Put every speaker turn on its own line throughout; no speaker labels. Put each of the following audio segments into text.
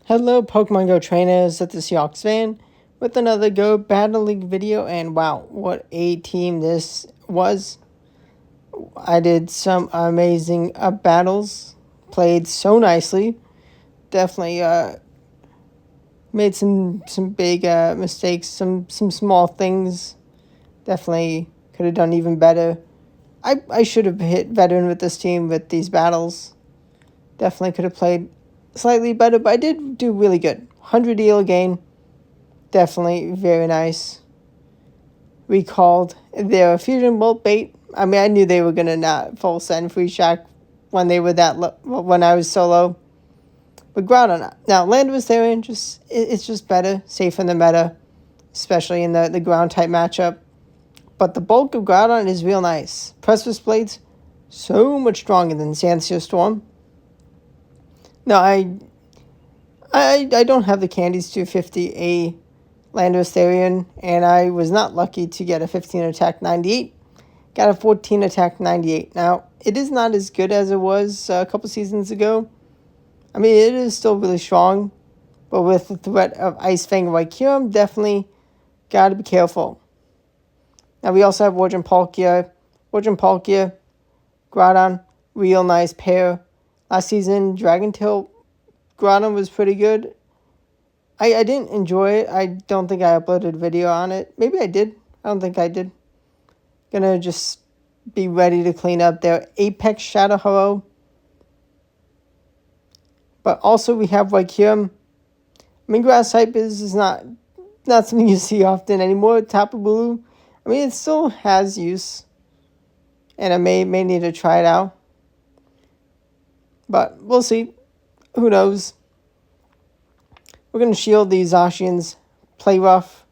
Hello, Pokemon Go trainers. It's the Seahawks fan with another Go Battle League video. And wow, what a team this was! I did some amazing battles, played so nicely. Definitely made some big mistakes, some small things. Definitely could have done even better. I should have hit veteran with this team with these battles. Definitely could have played slightly better, but I did do really good. 100 eel gain. Definitely very nice. Recalled their fusion bolt bait. I mean, I knew they were gonna not full send free shack when they were when I was solo. But Groudon now land was there and it's just better, safe in the meta, especially in the ground type matchup. But the bulk of Groudon is real nice. Precipice Blades, so much stronger than Sandseer Storm. No, I don't have the Candies 250A Landorus Therian, and I was not lucky to get a 15 attack 98. Got a 14 attack 98. Now, it is not as good as it was a couple seasons ago. I mean, it is still really strong, but with the threat of Ice Fang and Wycurem, definitely got to be careful. Now, we also have Warden Palkia, Groudon, real nice pair. Last season, Dragon Tail Groudon was pretty good. I didn't enjoy it. I don't think I uploaded a video on it. Maybe I did. I don't think I did. Gonna just be ready to clean up their Apex Shadow Hello. But also we have Wycurem. I mean, grass type is not something you see often anymore. Tapu Bulu. I mean, it still has use. And I may need to try it out. But we'll see. Who knows? We're going to shield these Zacians. Play rough.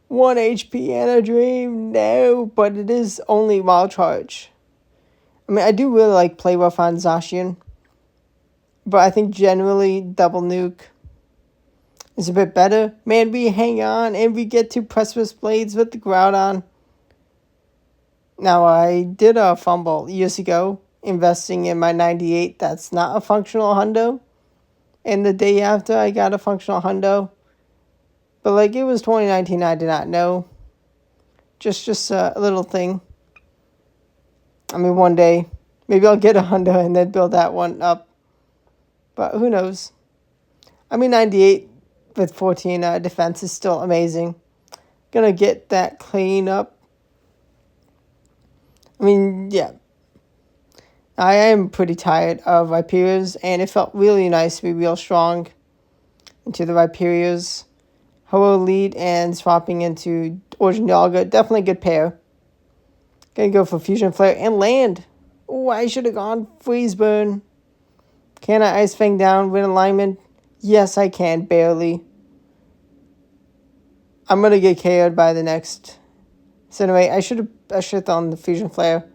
1 HP and a dream. No, but it is only wild charge. I mean, I do really like play rough on Zacian. But I think generally double nuke is a bit better. Man, we hang on and we get to Precipice Blades with the Groudon. Now, I did a fumble years ago, investing in my 98. That's not a functional hundo. And the day after, I got a functional hundo. But like, it was 2019, I did not know. Just a little thing. I mean, one day, maybe I'll get a hundo and then build that one up. But who knows? I mean, 98 with 14 defense is still amazing. Gonna get that clean up. I mean, yeah. I am pretty tired of Rhyperiors, and it felt really nice to be real strong into the Rhyperiors. Hello lead and swapping into Origin Dialga. Definitely a good pair. Gonna go for Fusion Flare and land. Oh, I should have gone Freeze Burn. Can I Ice Fang down, win alignment? Yes, I can, barely. I'm gonna get KO'd by the next. So anyway, I should have done the Fusion Flare.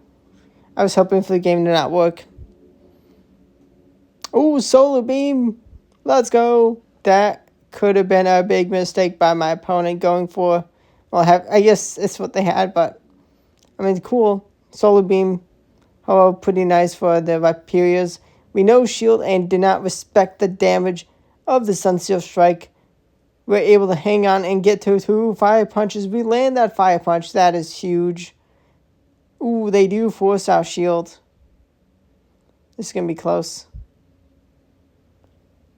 I was hoping for the game to not work. Oh, Solar Beam. Let's go. That could have been a big mistake by my opponent going for. Well, I guess it's what they had, but I mean, cool. Solar Beam. Oh, pretty nice for the Rhyperiors. We know Shield and did not respect the damage of the Sunsteel Strike. We're able to hang on and get to 2 Fire Punches. We land that Fire Punch. That is huge. Ooh, they do force our shield. This is going to be close.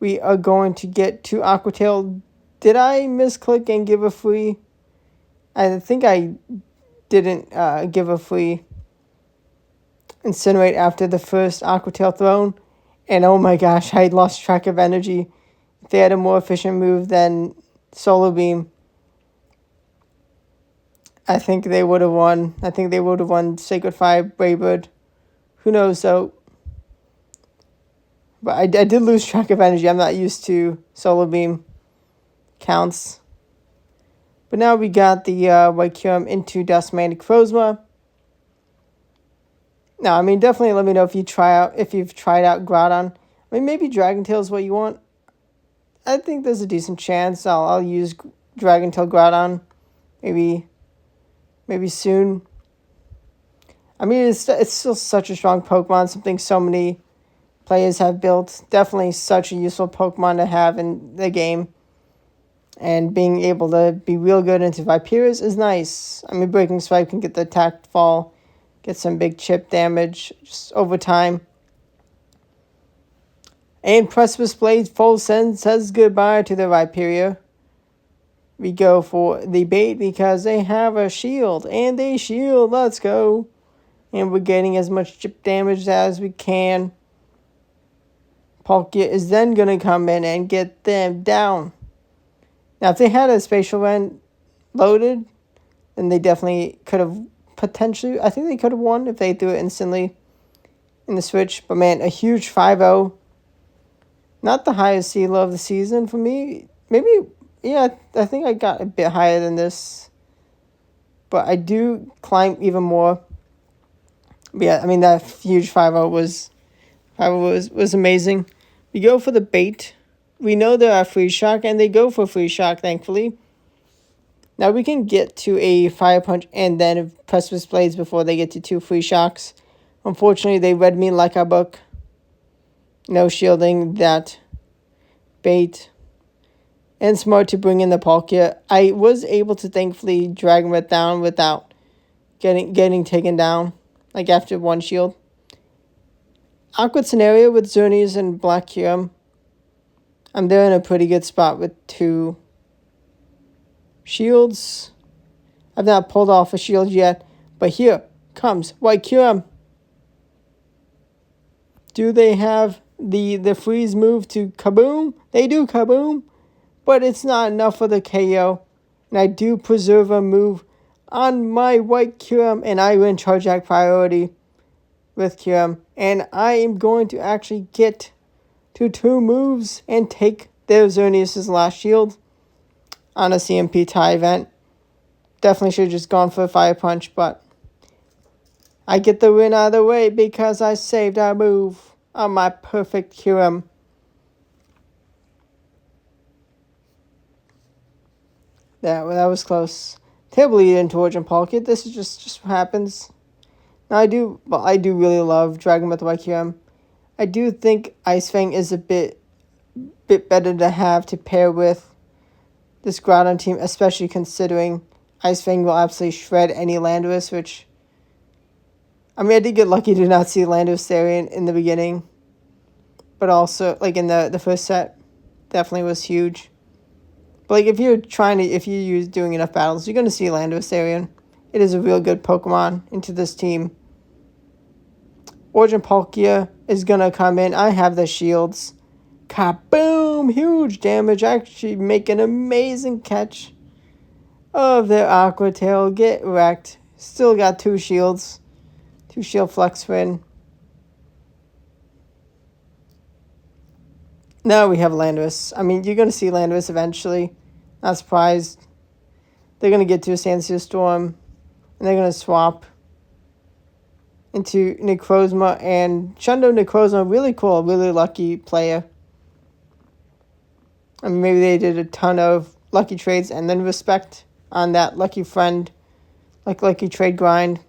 We are going to get to Aqua Tail. Did I misclick and give a free? I think I didn't give a free Incinerate after the first Aqua Tail thrown. And oh my gosh, I lost track of energy. If they had a more efficient move than Solar Beam, I think they would have won. I think they would have won Sacred Fire, Braybird. Who knows, though. But I did lose track of energy. I'm not used to Solar Beam counts. But now we got the Wycurem into Dustman Crozma. Now, I mean, definitely let me know if you've tried out Groudon. I mean, maybe Dragon Tail is what you want. I think there's a decent chance I'll use Dragon Tail Groudon. Maybe soon. I mean, it's still such a strong Pokemon. Something so many players have built. Definitely such a useful Pokemon to have in the game. And being able to be real good into Viperias is nice. I mean, Breaking Swipe can get the attack fall, get some big chip damage just over time. And Precipice Blade full send says goodbye to the Viperia. We go for the bait because they have a shield. And a shield, let's go. And we're getting as much chip damage as we can. Palkia is then going to come in and get them down. Now, if they had a spatial rend loaded, then they definitely could have potentially, I think they could have won if they threw it instantly in the switch. But man, a huge 5-0. Not the highest CELO of the season for me. Maybe, yeah, I think I got a bit higher than this. But I do climb even more. But yeah, I mean, that huge 5-0 was amazing. We go for the bait. We know there are Free Shock, and they go for Free Shock, thankfully. Now we can get to a Fire Punch and then Precipice Blades before they get to 2 Free Shocks. Unfortunately, they read me like a book. No shielding that bait. And smart to bring in the Palkia. I was able to thankfully drag him down without getting taken down. Like after 1 shield. Awkward scenario with Xerneas and Black Kyurem. I'm there in a pretty good spot with 2 shields. I've not pulled off a shield yet. But here comes White Kyurem. Do they have the freeze move to kaboom? They do kaboom. But it's not enough for the KO. And I do preserve a move on my White Kyurem. And I win Charge Act priority with Kyurem. And I am going to actually get to 2 moves and take their Xerneas' last shield on a CMP tie event. Definitely should have just gone for a Fire Punch, but I get the win out of the way because I saved our move on my perfect Kyurem. That was close. Table lead into Origin Palkia. This is just what happens. Now I do really love Dragon with White Kyurem. I do think Ice Fang is a bit better to have to pair with this Groudon team, especially considering Ice Fang will absolutely shred any Landorus, which, I mean, I did get lucky to not see Landorus there in the beginning, but also, like, in the first set, definitely was huge. But, like, if you're doing enough battles, you're going to see Landorus Therian. It is a real good Pokemon into this team. Origin Palkia is going to come in. I have the shields. Kaboom! Huge damage. Actually make an amazing catch of their Aqua Tail. Get wrecked. Still got 2 shields. 2 shield flex win. Now we have Landorus. I mean, you're going to see Landorus eventually. Not surprised. They're going to get to a Sandsear Storm. And they're going to swap into Necrozma. And Shundo Necrozma, really cool, really lucky player. I mean, maybe they did a ton of lucky trades and then respect on that lucky friend, like lucky trade grind.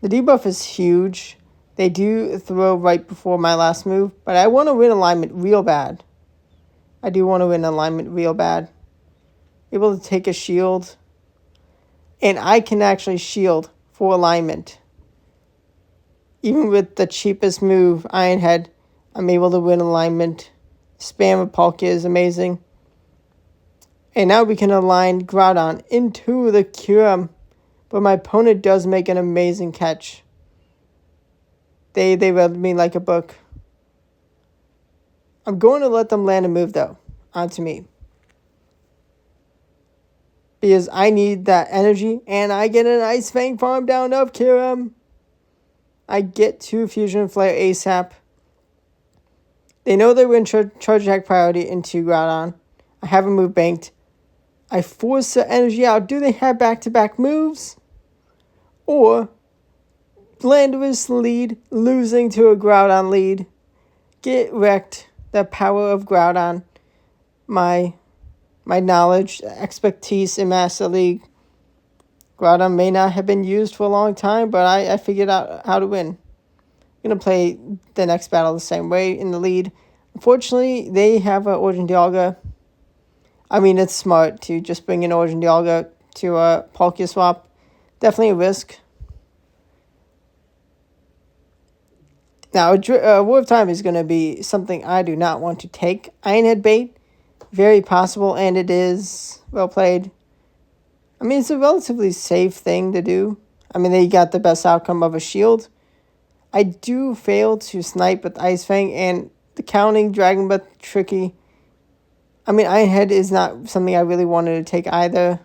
The debuff is huge. They do throw right before my last move, but I want to win alignment real bad. I do want to win alignment real bad. Able to take a shield. And I can actually shield for alignment. Even with the cheapest move, Iron Head, I'm able to win alignment. Spam of Palkia is amazing. And now we can align Groudon into the Kyurem. But my opponent does make an amazing catch. They read me like a book. I'm going to let them land a move, though, onto me. Because I need that energy, and I get an Ice Fang farm down of Kyurem. I get 2 Fusion Flare ASAP. They know they win Charge Attack priority into Groudon. I have a move banked. I force the energy out. Do they have back-to-back moves? Or Landorus lead, losing to a Groudon lead. Get wrecked. The power of Groudon. My knowledge, expertise in Master League. Groudon may not have been used for a long time, but I figured out how to win. Gonna play the next battle the same way in the lead. Unfortunately, they have an Origin Dialga. I mean, it's smart to just bring in Origin Dialga to a Palkia swap. Definitely a risk. Now, War of Time is going to be something I do not want to take. Iron Head bait, very possible, and it is well played. I mean, it's a relatively safe thing to do. I mean, they got the best outcome of a shield. I do fail to snipe with Ice Fang, and the counting Dragon Breath tricky. I mean, Iron Head is not something I really wanted to take either.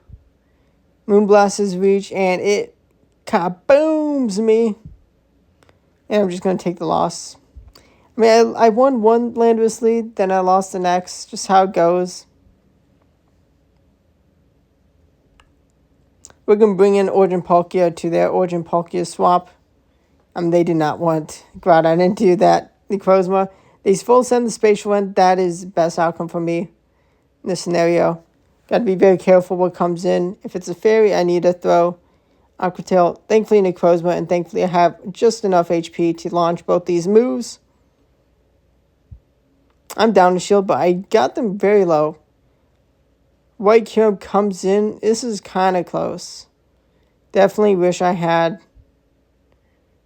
Moonblast is reach, and it kabooms me. And I'm just going to take the loss. I mean, I won one Landorus lead, then I lost the next. Just how it goes. We're going to bring in Origin Palkia to their Origin Palkia swap. They did not want Groudon into that Necrozma. They full send the Spatial Wind. That is best outcome for me in this scenario. Got to be very careful what comes in. If it's a Fairy, I need to throw Aqua Tail. Thankfully, Necrozma, and thankfully I have just enough HP to launch both these moves. I'm down to shield, but I got them very low. White Cube comes in. This is kind of close. Definitely wish I had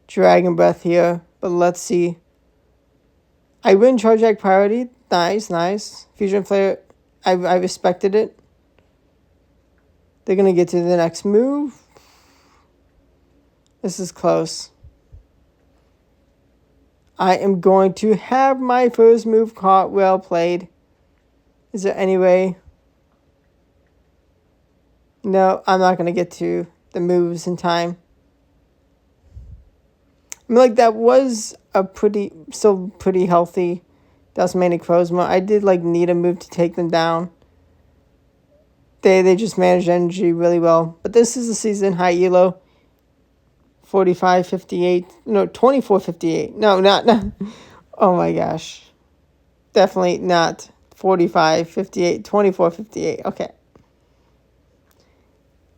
Dragon Breath here, but let's see. I win Charge Act priority. Nice, nice. Fusion Flare, I respected it. They're going to get to the next move. This is close. I am going to have my first move caught. Well played. Is there any way? No, I'm not going to get to the moves in time. I mean, like, that was a still pretty healthy Dustman Necrozma. I did, like, need a move to take them down. They just managed energy really well. But this is the season high elo. 45-58. No, 24-58. No, not. Oh my gosh. Definitely not 45-58. 24-58. Okay.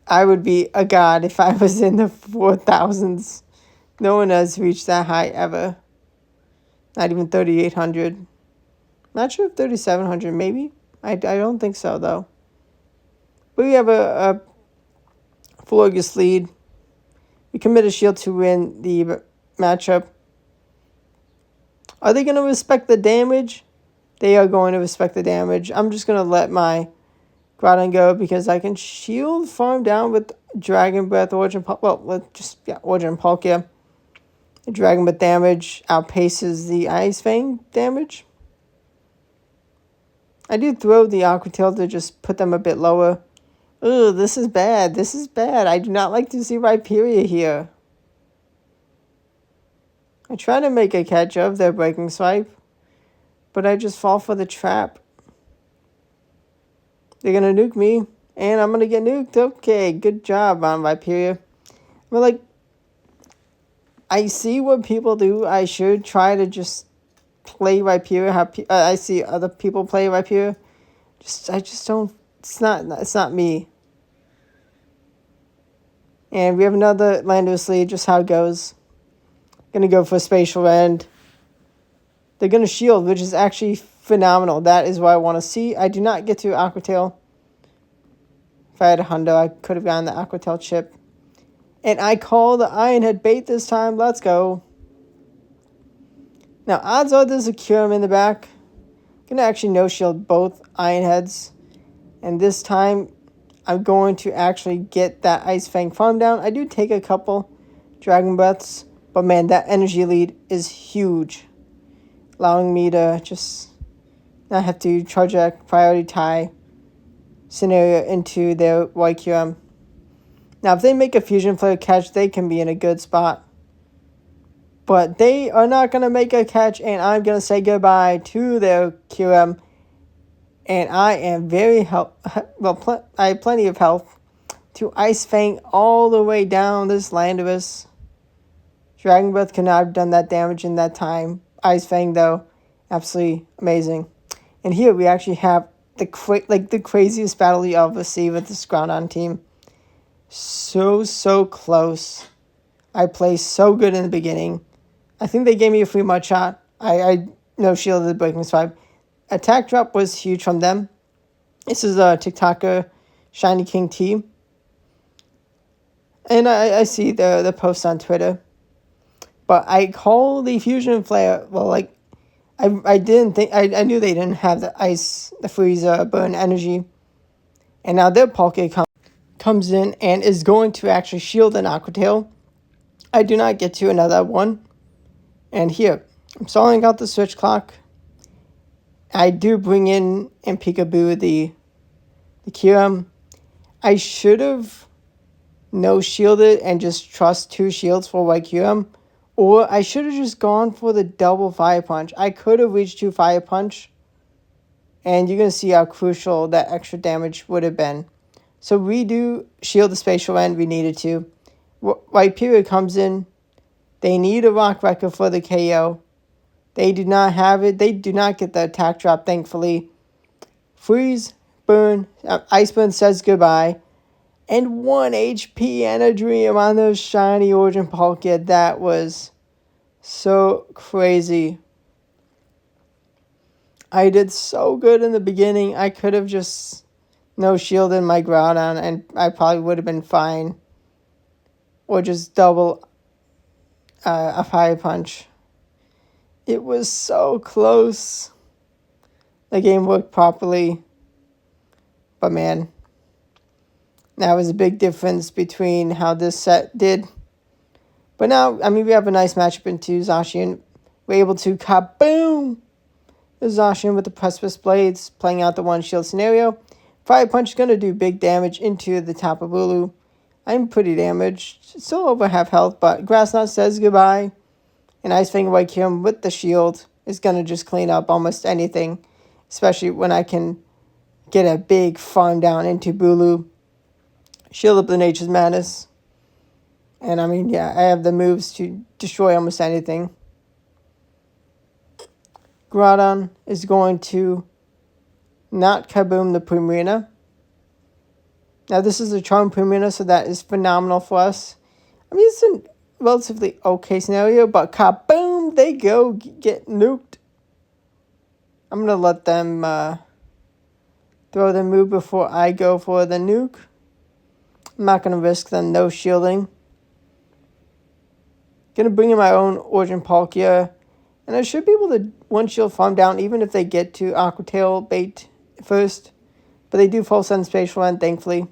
I would be a god if I was in the 4,000s. No one has reached that high ever. Not even 3,800. Not sure if 3,700, maybe. I don't think so, though. But we have a Florgus lead. We commit a shield to win the matchup. Are they going to respect the damage? They are going to respect the damage. I'm just going to let my Groudon go because I can shield farm down with Dragon Breath, Origin Palkia. The Dragon Breath damage outpaces the Ice Fang damage. I do throw the Aqua Tail to just put them a bit lower. Ugh, this is bad. This is bad. I do not like to see Rhyperior here. I try to make a catch of their Breaking Swipe, but I just fall for the trap. They're going to nuke me, and I'm going to get nuked. Okay, good job on Rhyperior. But, like, I see what people do. I should try to just play Rhyperior. I see other people play Rhyperior. I just don't. It's not me. And we have another Landorus lead, just how it goes. Gonna go for a Spatial Wind. They're gonna shield, which is actually phenomenal. That is what I want to see. I do not get to Aqua Tail. If I had a Hundo, I could have gotten the Aqua Tail chip. And I call the Iron Head bait this time. Let's go. Now, odds are there's a Kyurem in the back. Gonna actually no-shield both Iron Heads. And this time, I'm going to actually get that Ice Fang farm down. I do take a couple Dragon Breaths. But man, that energy lead is huge. Allowing me to just not have to charge a priority tie scenario into their YQM. Now, if they make a Fusion Flare catch, they can be in a good spot. But they are not going to make a catch, and I'm going to say goodbye to their QM. And I am very I have plenty of health to Ice Fang all the way down this Landorus. Dragon Breath could not have done that damage in that time. Ice Fang, though, absolutely amazing. And here we actually have the craziest battle you ever see with this Groudon team. So close. I play so good in the beginning. I think they gave me a free mud shot. I no shielded the breaking swipe. Attack drop was huge from them. This is a TikToker, Shiny King T. And I see the post on Twitter. But I call the Fusion Flare, well, like, I didn't think, I knew they didn't have the ice, the freeze, burn energy. And now their Poke comes in and is going to actually shield an Aqua Tail. I do not get to another one. And here, I'm stalling out the switch clock. I do bring in Peekaboo the Kyurem. I should have no shielded and just trust 2 shields for White Kyurem. Or I should have just gone for the double Fire Punch. I could have reached 2 Fire Punch. And you're going to see how crucial that extra damage would have been. So we do shield the Spatial End. We needed to. White Period comes in. They need a Rock Wrecker for the KO. They do not have it. They do not get the attack drop, thankfully. Freeze, burn, Ice Burn says goodbye. And 1 HP and a Dream on those shiny Origin Palkia. That was so crazy. I did so good in the beginning. I could have just no shielded my Groudon and I probably would have been fine. Or just double a Fire Punch. It was so close. The game worked properly. But man, that was a big difference between how this set did. But now, I mean, we have a nice matchup into Zacian. We're able to kaboom the Zacian with the Precipice Blades, playing out the one shield scenario. Fire Punch is going to do big damage into the Tapu Bulu. I'm pretty damaged. Still over half health, but Grass Knot says goodbye. And Ice Fang White Kyurem with the shield is going to just clean up almost anything. Especially when I can get a big farm down into Bulu. Shield up the Nature's Madness. And I mean, yeah, I have the moves to destroy almost anything. Groudon is going to not kaboom the Primarina. Now, this is a Charm Primarina, so that is phenomenal for us. I mean, it's a relatively okay scenario, but kaboom, they go get nuked. I'm going to let them throw the move before I go for the nuke. I'm not going to risk them no shielding. Going to bring in my own Origin Palkia. And I should be able to one-shield farm down even if they get to Aqua Tail bait first. But they do full send Spatial End, thankfully.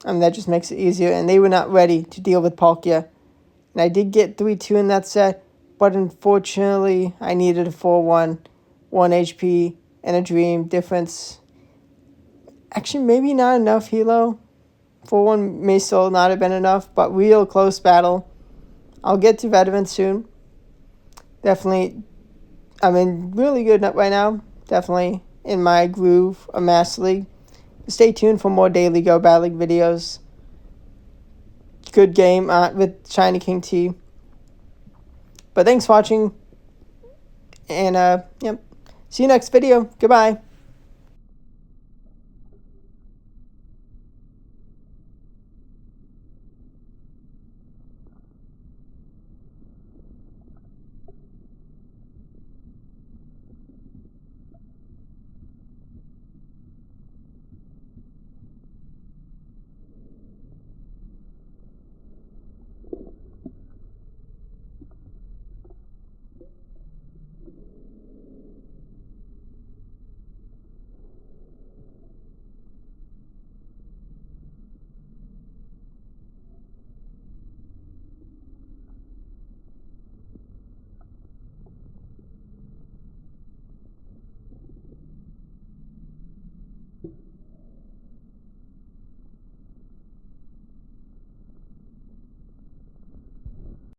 And that just makes it easier. And they were not ready to deal with Palkia. And I did get 3-2 in that set. But unfortunately, I needed a 4-1. 1 HP and a Dream difference. Actually, maybe not enough Hilo. 4-1 may still not have been enough. But real close battle. I'll get to Veteran soon. Definitely, I'm in really good right now. Definitely in my groove of Master League. Stay tuned for more daily Go Battle League videos. Good game with Shiny King T. But thanks for watching. And, yep. See you next video. Goodbye.